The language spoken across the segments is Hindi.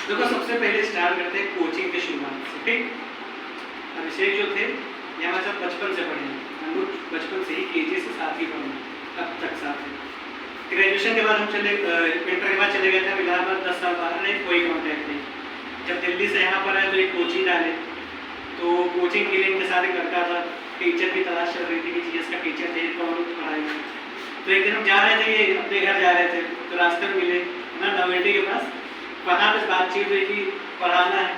देखो सबसे पहले स्टार्ट करते हैं कोचिंग के शुरुआत से, ठीक। अभिषेक जो थे ये हमारे साथ बचपन से पढ़े हैं, हम लोग बचपन से ही केजी से साथ ही पढ़े हैं, अब तक साथ हैं। ग्रेजुएशन के बाद हम इंटर के बाद चले गए थे इलाहाबाद, 10 साल बाहर रहे, कोई कॉन्टैक्ट नहीं। जब दिल्ली से यहाँ पर आए तो एक कोचिंग डाले, तो कोचिंग के लिए इनके साथ एक लड़का था, टीचर की तलाश चल रही थी कि जीएस का टीचर थे कौन पढ़ाएगा। तो एक दिन हम जा रहे थे, ये अपने घर जा रहे थे, तो रास्ते में मिले ना नवेटी के पास, वहाँ पे बातचीत हुई कि पढ़ाना है।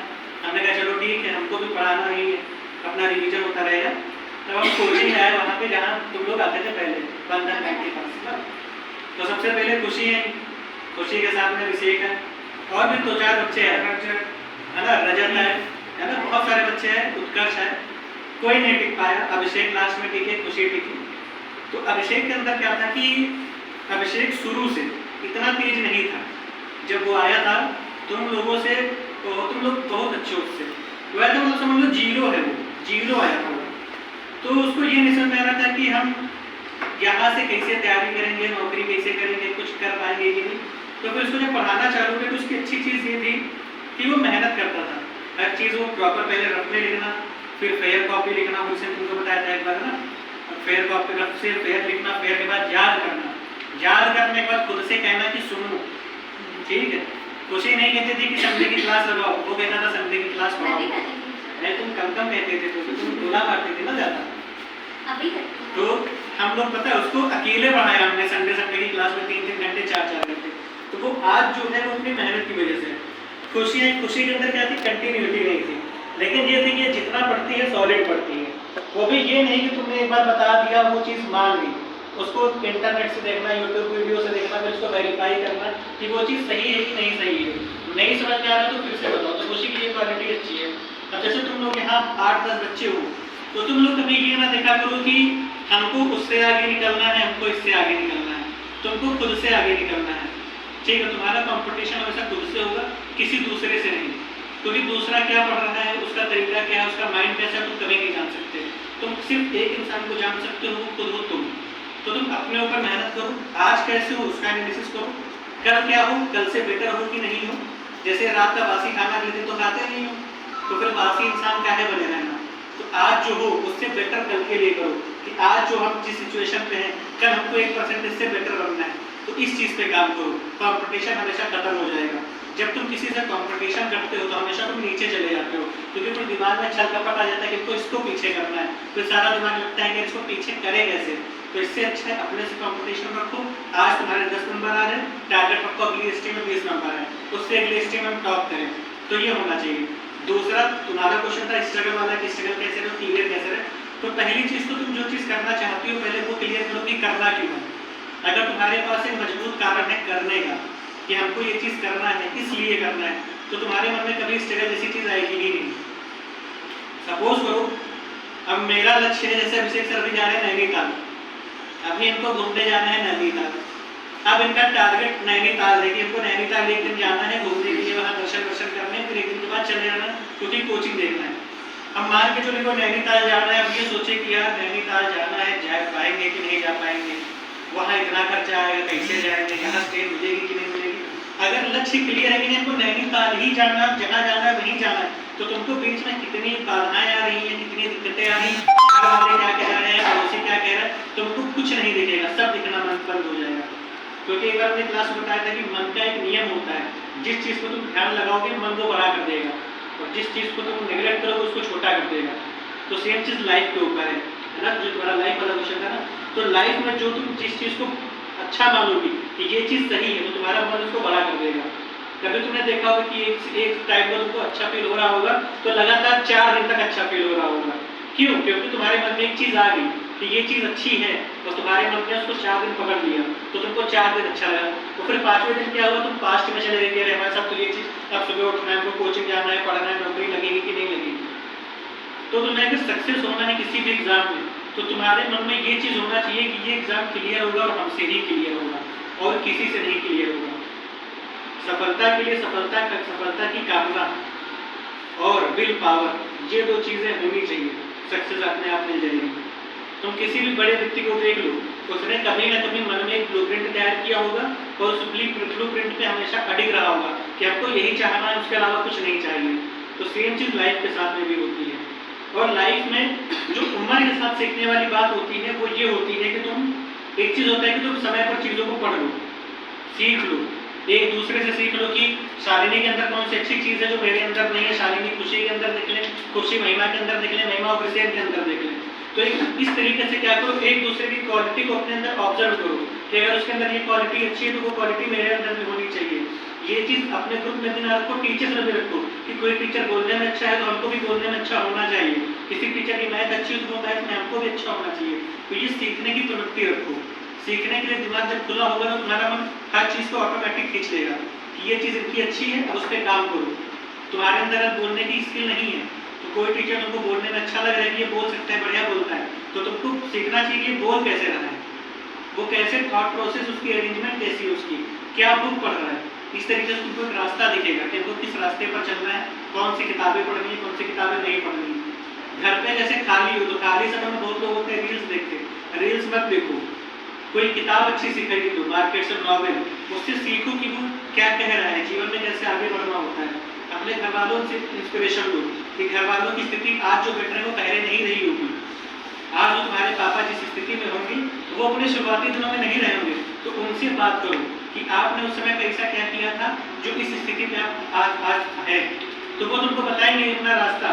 हमने कहा चलो ठीक है, हमको भी पढ़ाना ही है, अपना रिवीजन होता रहेगा। तब हम कोचिंग आए वहाँ पे जहाँ तुम लोग आते थे पहले, बंधन बैंक के पास ना। तो सबसे पहले खुशी है, खुशी के साथ में अभिषेक है, और भी 2-4 बच्चे हैं, है ना, रजत है ना, बहुत सारे बच्चे हैं, उत्कर्ष है। कोई नहीं टिक पाया, अभिषेक लास्ट में टिके, खुशी टिकी। तो अभिषेक के अंदर क्या था कि अभिषेक शुरू से इतना तेज नहीं था। जब वो आया था तुम लोगों से, तुम लोग बहुत अच्छे उससे, वह तो मतलब समझ लो जीरो है, वो जीरो आया था। तो उसको ये नहीं समझ में आ रहा था कि हम यहाँ से कैसे तैयारी करेंगे, नौकरी कैसे करेंगे, कुछ कर पाएंगे कि नहीं। तो फिर उसको जब पढ़ाना चालू किया तो उसकी अच्छी चीज़ ये थी कि वो मेहनत करता था, हर चीज़ वो प्रॉपर पहले रफ में लिखना, फिर फेयर कॉपी लिखना, उसने तुमको बताया था एक बार ना, फेयर कॉपी रफ से फेयर लिखना, फेयर के बाद याद करना, याद करने के बाद खुद से कहना कि सुनो, ठीक है। खुशी नहीं कहती थी कि संडे की क्लास लगाओ, वो कहता था संडे की क्लास पढ़ाओ। नहीं तुम कम कहते थे, तो तुम बोला मारते थे ना ज़्यादा। तो हम लोग पता है उसको अकेले पढ़ाया हमने, संडे की क्लास में 3-3 घंटे 4-4 घंटे। तो वो आज जो है वो अपनी मेहनत की वजह से। खुशी के अंदर क्या थी, कंटिन्यूटी नहीं थी, लेकिन ये थी कि जितना पढ़ती है सॉलिड पढ़ती है। वो भी ये नहीं कि तुमने एक बार बता दिया वो चीज़ मान ली, उसको इंटरनेट से देखना, यूट्यूब वीडियो से देखना, फिर उसको वेरीफाई करना कि वो चीज़ सही है कि नहीं सही है। नहीं समझ में आ रहा तो फिर से बताओ। तो खुशी की ये क्वालिटी अच्छी है। अब जैसे तुम लोग यहाँ 8-10 बच्चे हो, तो तुम लोग कभी ये ना देखा करो कि हमको उससे आगे निकलना है, हमको इससे आगे निकलना है, तुमको खुद से आगे निकलना है, ठीक है। तुम्हारा कंपटीशन हमेशा खुद से होगा, किसी दूसरे से नहीं, क्योंकि दूसरा क्या पढ़ रहा है, उसका तरीका क्या है, उसका माइंड कैसा है, तुम कभी नहीं जान सकते। तुम सिर्फ एक इंसान को जान सकते हो, खुद हो तुम। तो तुम अपने ऊपर मेहनत करो, आज कैसे हो उसका एनालिसिस करो, कल क्या हो, कल से बेटर हो कि नहीं हो। जैसे रात का बासी खाना अगले दिन तो खाते नहीं हो, तो फिर बासी इंसान काहे बने रहना। तो आज जो हो उससे बेटर कल के लिए करो, कि आज जो हम जिस सिचुएशन पे हैं, कल हमको 1% इससे बेटर बनना है, तो इस चीज़ पे काम करो। कंपटीशन हमेशा खत्म हो जाएगा। जब तुम किसी से कंपटीशन करते हो तो हमेशा तुम नीचे चले जाते हो, क्योंकि फिर दिमाग में छल कपट आ जाता है कि इसको पीछे करना है, फिर सारा दिमाग लगता है कि इसको पीछे करें कैसे। तो इससे अच्छा है अपने से कंपटीशन रखो। आज तुम्हारे 10 नंबर आ रहे हैं, टारगेट रखो अगली स्ट्रीम में 20 नंबर है, उससे अगली स्ट्रीम में टॉप करें। तो ये होना चाहिए। दूसरा तुम्हारा क्वेश्चन था स्ट्रगल वाला कि स्ट्रगल कैसे रहे, क्लियर कैसे रहे। तो पहली चीज़ तो तुम जो चीज़ करना चाहती हो पहले वो क्लियर करो कि करना क्यों है। अगर तुम्हारे पास एक मजबूत कारण है करने का कि हमको ये चीज़ करना है, इसलिए करना है, तो तुम्हारे मन में कभी स्ट्रगल जैसी चीज़ आएगी ही नहीं। सपोज करो अब मेरा लक्ष्य है, जैसे अभिषेक सर भी जा रहे हैं नैनीताल, अभी इनको घूमने जाना है नैनीताल। अब इनका टारगेट नैनीताल है कि इनको नैनीताल एक दिन जाना है घूमने के लिए, वहाँ दर्शन करने, फिर एक दिन के बाद चले जाना क्योंकि कोचिंग देखना है। अब मान के चलो इनको नैनीताल जाना है, अब ये सोचे कि यार नैनीताल जाना है, जा पाएंगे कि नहीं जा पाएंगे, वहाँ इतना खर्चा आएगा, कैसे जाएंगे, यहाँ स्टे मिलेगी कि नहीं मिलेगी। अगर लक्ष्य क्लियर है कि इनको नैनीताल ही जाना, जहाँ जाना है वहीं जाना है, तो तुमको बीच में कितनी बाधाएं आ रही हैं, कितनी दिक्कतें आ रही हैं, घर वाले क्या कह रहे हैं, पड़ोसी क्या कह रहे हैं, तुमको कुछ नहीं दिखेगा, सब दिखना बंद हो जाएगा। क्योंकि एक बार अपने क्लास में बताया था कि मन का एक नियम होता है, जिस चीज़ को तुम ध्यान लगाओगे मन को बड़ा कर देगा, और जिस चीज़ को तुम नेगलेक्ट करोगे उसको छोटा कर देगा। तो सेम चीज़ लाइफ के ऊपर है ना, जो तुम्हारा लाइफ वाला क्वेश्चन था ना। तो लाइफ में जो तुम जिस चीज़ को अच्छा मानोगी कि ये चीज़ सही है, तो तुम्हारा मन उसको बड़ा कर देगा। कभी तुमने देखा होगा कि एक टाइम पर तुमको अच्छा फील हो रहा होगा तो लगातार 4 दिन तक अच्छा फील हो रहा होगा। क्यों? क्योंकि तुम्हारे मन में एक चीज़ आ गई कि ये चीज़ अच्छी है, और तुम्हारे मन में उसको 4 दिन पकड़ लिया, तो तुमको 4 दिन अच्छा लगा। तो फिर 5वें दिन क्या हुआ, तुम पास्ट में चले गए, अरे हमारे साथ तो ये चीज़, अब सुबह उठना है, हमको कोचिंग जाना है, पढ़ना है, नौकरी लगेगी कि नहीं लगेगी। तो तुम्हें अगर सक्सेस होना है किसी भी एग्जाम में, तो तुम्हारे मन में ये चीज़ होना चाहिए कि ये एग्जाम क्लियर होगा और हमसे ही क्लियर होगा और किसी से नहीं क्लियर होगा। सफलता के लिए सफलता की कामना और विल पावर, ये 2 चीज़ें होनी चाहिए, सक्सेस अपने आप मिल जाएगी। तुम किसी भी बड़े व्यक्ति को देख लो, उसने कभी ना कभी मन में एक ब्लूप्रिंट तैयार किया होगा और उस ब्लू प्रिंट पे हमेशा अडिग रहा होगा कि हमको यही चाहना है, उसके अलावा कुछ नहीं चाहिए। तो सेम चीज़ लाइफ के साथ में भी होती है। और लाइफ में जो उम्र के साथ सीखने वाली बात होती है वो ये होती है कि तुम, एक चीज़ होता है कि तुम समय पर चीज़ों को पढ़ लो, सीख लो, एक दूसरे से सीख लो कि शालिनी के अंदर कौन सी अच्छी चीज़ है जो मेरे अंदर नहीं है, शालिनी खुशी के अंदर देख ले, खुशी महिमा के अंदर देख ले, महिमा और ग्रिसेन के अंदर देख ले। तो इस तरीके से क्या करो, एक दूसरे की क्वालिटी को अपने अंदर ऑब्जर्व करो कि अगर उसके अंदर ये क्वालिटी अच्छी है तो वो क्वालिटी मेरे अंदर भी होनी चाहिए। ये चीज़ अपने ग्रुप में भी ना रखो, टीचर्स में भी रखो कि कोई टीचर बोलने में अच्छा है तो हमको भी बोलने में अच्छा होना चाहिए, किसी टीचर की मैथ अच्छी हो तो मैथ में हमको भी अच्छा होना चाहिए। तो ये सीखने की प्रवृत्ति रखो। सीखने के लिए दिमाग जब खुला होगा तो तुम्हारा मन हर चीज़ को ऑटोमेटिक खींच लेगा कि ये चीज़ इनकी अच्छी है, अब उस पर काम करो। तुम्हारे अंदर अब बोलने की स्किल नहीं है तो कोई टीचर तुमको बोलने में अच्छा लग रहा है कि ये बोल सकता है, बढ़िया बोलता है, तो तुमको सीखना चाहिए कि बोल कैसे रहा है, वो कैसे थॉट प्रोसेस, उसकी अरेंजमेंट कैसी है, उसकी क्या बुक पढ़ रहा है। इस तरीके से तुमको एक रास्ता दिखेगा कि हमको किस रास्ते पर चलना है, कौन सी किताबें पढ़नी है, कौन सी किताबें नहीं पढ़नी है। घर पे जैसे खाली हो तो खाली समय में बहुत लोग होते हैं रील्स देखते, रील्स मत देखो, कोई किताब अच्छी सी खरीद लो मार्केट से, नॉवेल, उससे सीखो कि वो क्या कह रहा है, जीवन में कैसे आगे बढ़ना होता है। अपने घर वालों से इंस्पिरेशन लो कि घर वालों की स्थिति आज जो बेटर है वो पहले नहीं रही होगी। आज जो तुम्हारे पापा जिस स्थिति में होंगे वो अपने शुरुआती दिनों में नहीं रहे होंगे, तो उनसे बात करो कि आपने उस समय पैसा क्या किया था जो इस स्थिति में आप आज है, तो वो तुमको बताएंगे अपना रास्ता।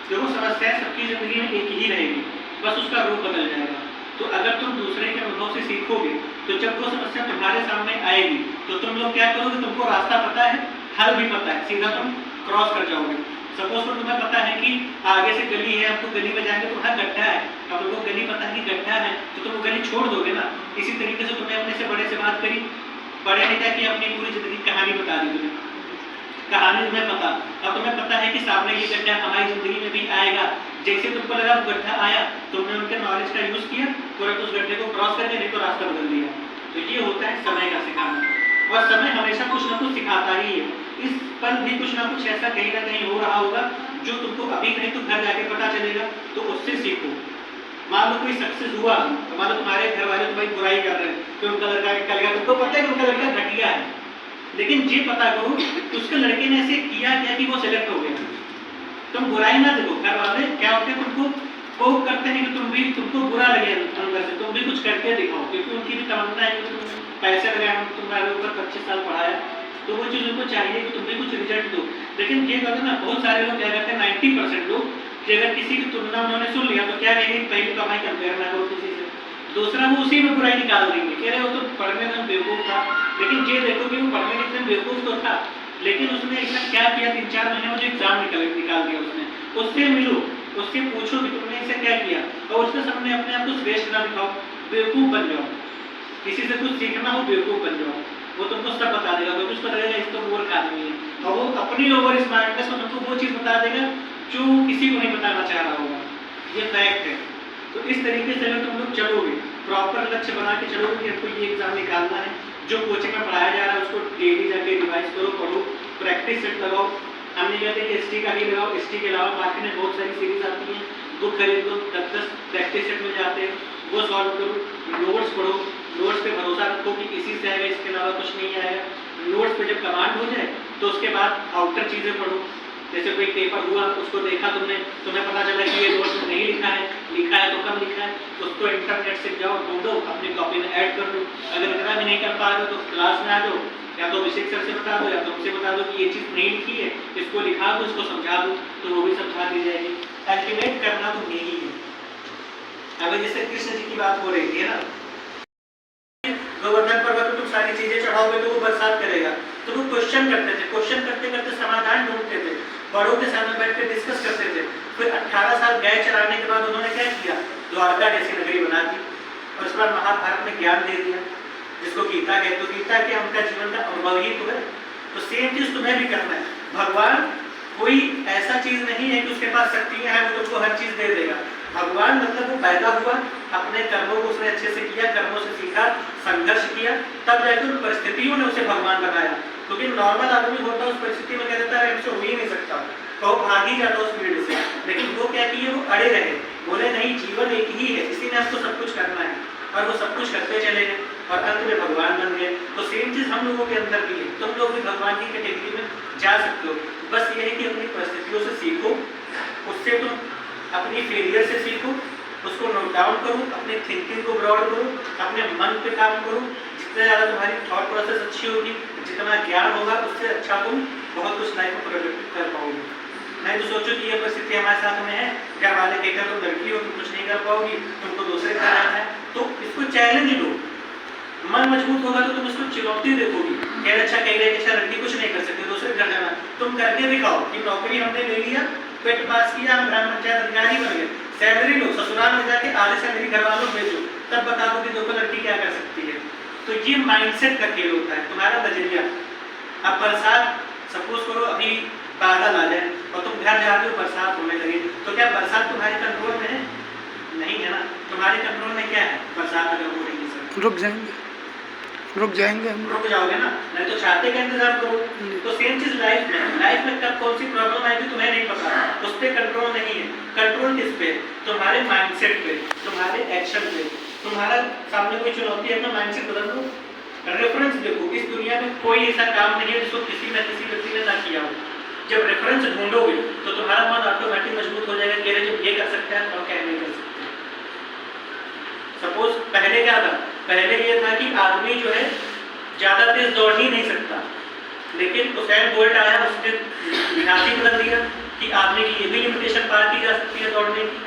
देखो समस्या सबकी जिंदगी में एक ही रहेगी, बस उसका रूप बदल जाएगा। तो अगर तुम दूसरे के अनुभव से सीखोगे तो जब वो समस्या तुम्हारे सामने आएगी तो तुम लोग क्या करोगे, तुमको रास्ता पता है, हल भी पता है, सीधा तुम क्रॉस कर जाओगे। सपोज तो तुम्हें पता है कि आगे से गली है, आपको गली में जाएंगे तो हर गड्ढा है, अब तुमको गली पता है कि गड्ढा है तो तुम गली छोड़ दोगे ना। इसी तरीके से तुमने अपने से बड़े से बात करी, बड़े ने क्या किया, अपनी पूरी जिंदगी कहानी बता दी तुम्हें, कहानी तुम्हें पता, अब तुम्हें पता है कि सामने ये गड्ढा हमारी जिंदगी में भी आएगा। जैसे तुमको लगा वो गड्ढा आया, तुमने उनके नॉलेज का यूज किया, तुरंत उस गड्ढे को क्रॉस करके नहीं तो रास्ता बदल दिया। तो ये होता है समय का सिखाना, और समय हमेशा कुछ ना कुछ सिखाता ही है। इस पर भी कुछ ना कुछ ऐसा कहीं ना कहीं हो रहा होगा जो तुमको अभी नहीं तो घर जाके पता चलेगा, तो उससे सीखो। मान लो कोई सक्सेस हुआ तो मान लो तुम्हारे घर वाले तुम्हारी बुराई कर रहे हैं कि उनका लड़का तुमको पता है कि उनका लड़का घटिया है, लेकिन ये पता करो कि उसके लड़के ने ऐसे किया क्या कि वो सिलेक्ट हो गया। तुम बुराई ना देखो, घर वाले क्या होते हैं तुमको वो करते हैं कि तुमको बुरा लगे अंदर से, तुम भी कुछ करके दिखाओ, क्योंकि उनकी भी तमन्ना है कि तुम पैसे लगाए, तुम्हारे ऊपर 25 साल पढ़ाया, तो वो चीज़ उनको चाहिए कि तुम भी कुछ रिजल्ट दो। लेकिन ये कहते हैं ना, बहुत सारे लोग क्या करते हैं, 90% लोग कि अगर किसी की तुलना उन्होंने सुन लिया तो क्या कहेंगे, पहली तो हमारी कंपेयर ना करो किसी से, दूसरा वो उसी में बुराई निकाल देंगे, कह रहे हो तो पढ़ने में बेवकूफ़ था। लेकिन ये देखो कि वो पढ़ने में बेवकूफ़ तो था, लेकिन उसने ऐसा क्या किया, 3-4 महीने में जो एग्जाम निकाल दिया उसने, उससे मिलो, उससे पूछो कि तुमने ऐसा क्या किया, और उसके सामने अपने आप को श्रेष्ठ ना दिखाओ, बेवकूफ़ बन जाओ। किसी से कुछ सीखना हो बेवकूफ़ बन जाओ, वो तुमको सब बता देगा, क्योंकि उसको लगेगा इस तो मूर्ख आदमी है, और वो अपनी ओवर स्मार्टनेस में तुमको वो चीज़ बता देगा जो किसी को नहीं बताना चाह रहा होगा। ये फैक्ट है। तो इस तरीके से अगर तुम लोग चलोगे, प्रॉपर लक्ष्य बना के चलोगे कि आपको ये एग्जाम निकालना है, जो कोचिंग में पढ़ाया जा रहा है उसको डेली जाके रिवाइज करो, पढ़ो, प्रैक्टिस सेट लगाओ। हम नहीं कहते कि ST का ही लगाओ, ST के अलावा मार्केट में बहुत सारी सीरीज आती हैं, बुक खरीद लो, 10-10 प्रैक्टिस सेट मिल जाते हैं, वो सॉल्व करो, नोट्स पढ़ो, नोट्स पे भरोसा रखो कि इसी से आएगा, इसके अलावा कुछ नहीं आएगा। नोट्स पे जब कमांड हो जाए तो उसके बाद आउटर चीज़ें पढ़ो, जैसे कोई पेपर हुआ उसको देखा तुमने, तुम्हें पता चला कि ये नोट्स में नहीं लिखा है तो कम लिखा है, उसको इंटरनेट से जाओ, ढूंढो, अपनी कॉपी में ऐड कर दो। अगर इतना भी नहीं कर पा रहे हो तो क्लास में आ जाओ, या तो अभिषेक सर से बता दो या तो हमसे बता दो कि ये चीज़ नहीं लिखी है, इसको लिखा दो, इसको समझा दो, तो वो भी समझा दी जाएगी। अल्टीमेट करना तो यही है। अगर जैसे कृष्ण जी की बात हो रही है ना, गोवर्धन पर्वत पर तुम सारी चीजें चढ़ाओगे तो वो बरसात करेगा, तो वो क्वेश्चन करते थे, क्वेश्चन करते करते समाधान ढूंढते थे, बड़ों के सामने बैठ कर डिस्कस करते थे। फिर 18 साल गाय चराने के बाद उन्होंने क्या किया, द्वारका जैसी नगरी बना दी, और उसके बाद महाभारत में ज्ञान दे दिया, जिसको गीता कहते। तो गीता क्या, उनका जीवन का अनुभव ही तो है। तो सेम चीज तुम्हें भी करना है। भगवान कोई ऐसा चीज नहीं है कि उसके पास शक्तियां हैं, वो तुमको हर चीज दे देगा। भगवान मतलब वो पैदा हुआ, अपने कर्मों को उसने अच्छे से किया, कर्मों से सीखा, संघर्ष किया, तब जाकर उन परिस्थितियों ने उसे भगवान बनाया। क्योंकि नॉर्मल आदमी होता है उस परिस्थिति में कह देता है हमसे हो ही नहीं सकता, तो भाग ही जाता उस फील्ड से। लेकिन वो क्या किए, वो अड़े रहे, बोले नहीं जीवन एक ही है, इसी ने हमको सब कुछ करना है, और वो सब कुछ करते चले गए। और अंत में भगवान बन गए। तो सेम चीज़ हम लोगों के अंदर भी है, तुम लोग भी भगवान की कैटेगरी में जा सकते हो। बस ये है कि अपनी परिस्थितियों से सीखो, उससे तुम अपनी फेलियर से सीखो, उसको नोट डाउन करो, अपने थिंकिंग को ब्रॉड करो, अपने मन पे काम करो। जितना ज़्यादा तुम्हारी थॉट प्रोसेस अच्छी होगी, जितना ज्ञान होगा, उससे अच्छा तुम बहुत कुछ लाइफ में प्रोडक्ट कर पाओगे। नहीं तो सोचो कि ये परिस्थिति हमारे साथ में है, घर वाले कहते हैं तुम लड़की हो, तुम कुछ नहीं कर पाओगी, तुमको दूसरे घर आना है, तो इसको चैलेंज लो। मन मजबूत होगा तो तुम इसको चुनौती देखोगी। कह अच्छा कह रहे अच्छा लड़की कुछ नहीं कर सकती, दूसरे घर जाना, तुम करके दिखाओ कि नौकरी हमने ले लिया, पेट पास किया, हम ग्राम पंचायत अधिकारी बन गए, सैलरी लो, ससुराल में जाके आधे सैलरी घर वालों भेजो, तब बता दो कि देखो लड़की क्या कर सकती है। तो ये माइंडसेट का खेल होता है, तुम्हारा नजरिया। अब बरसात सपोज करो अभी बादल आ जाए और तुम घर जा रहे हो, बरसात होने लगे, तो क्या बरसात तुम्हारे कंट्रोल में है? नहीं है ना। तुम्हारे कंट्रोल में क्या है? बरसात अगर हो रही है सर, रुक जाएंगे हम, रुक जाओगे ना, नहीं तो छाते का इंतजार करो। तो सेम चीज लाइफ में कब कौन सी प्रॉब्लम आएगी तुम्हें नहीं पता, उस पर कंट्रोल नहीं है। कंट्रोल किस पे? तुम्हारे माइंडसेट पे, तुम्हारे एक्शन पे। तुम्हारा सामने कोई चुनौती है, अपना माइंडसेट बदल दो। रेफरेंस देखो, इस दुनिया में कोई ऐसा काम नहीं है जिसको किसी न किसी व्यक्ति ने ना किया हो। जब रेफरेंस ढूंढोगे तो तुम्हारा मन ऑटोमेटिक मजबूत हो जाएगा कि अरे जब ये कर सकता है तो क्या नहीं कर सकते। सपोज पहले क्या था? पहले ये था कि आदमी जो है ज्यादा तेज दौड़ ही नहीं सकता, लेकिन उसैन बोल्ट आया, उसने विनाशी बदल दिया कि आदमी की ये भी लिमिटेशन पार की जा सकती है दौड़ने की।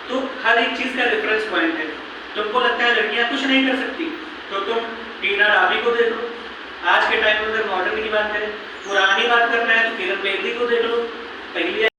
तो हर एक चीज का रेफरेंस पॉइंट है। तुमको लगता है लड़कियां कुछ नहीं कर सकती, तो तुम टीना रावी को देख लो। आज के टाइम में अगर मॉडर्न की बात करें, पुरानी बात करना है तो किरण बेदी को देख लो। पहली